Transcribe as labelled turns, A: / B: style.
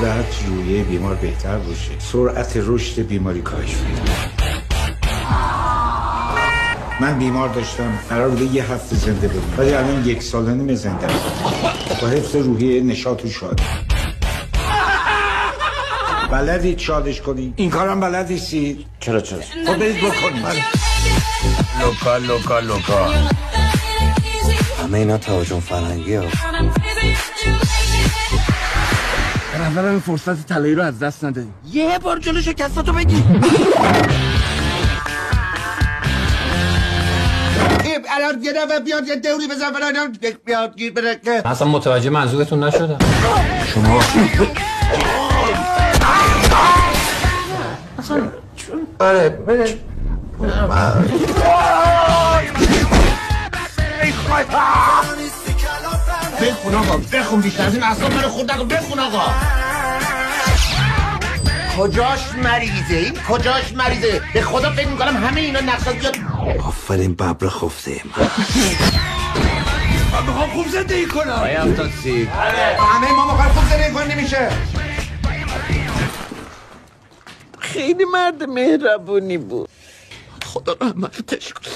A: بدهد روحیه بیمار بهتر باشه، سرعت رشد بیماری کاهش پیدا. من بیمار داشتم قرار بوده 1 هفته زنده بمونم، ولی الان 1 سال و نیم زنده ام با حفظ روحیه، نشاط و شادی. بلدید شادش کنی؟ این کارم بلد نیستی؟
B: چرا؟
A: خب برید بکنید.
B: لوکا همه اینا تهاجم فرنگی ها.
C: اول این فرصت طلایی رو از دست ندهیم.
B: یه بار جلو شکستاتو بگی.
D: الان یه دفعه بیاد یه دوری بزن فلان بیاد گیر بره که
E: اصلا متوجه منظورتون نشدم.
B: شما
D: آره بره بخون آقا، بخون بیشتر از این اصلا من خود نکن. بخون آقا. کجاش مریضه؟ به خدا فکر میکنم همه اینا نقصات بیاد.
B: آفرین ببر خفته
D: من میخوام خوب زندگی کنم.
E: آیا افتاد سی؟
D: همه ما میخوام خوب زندگی کنم، نمیشه.
C: خیلی مرد مهربونی بود.
D: خدا رحمتش کنه.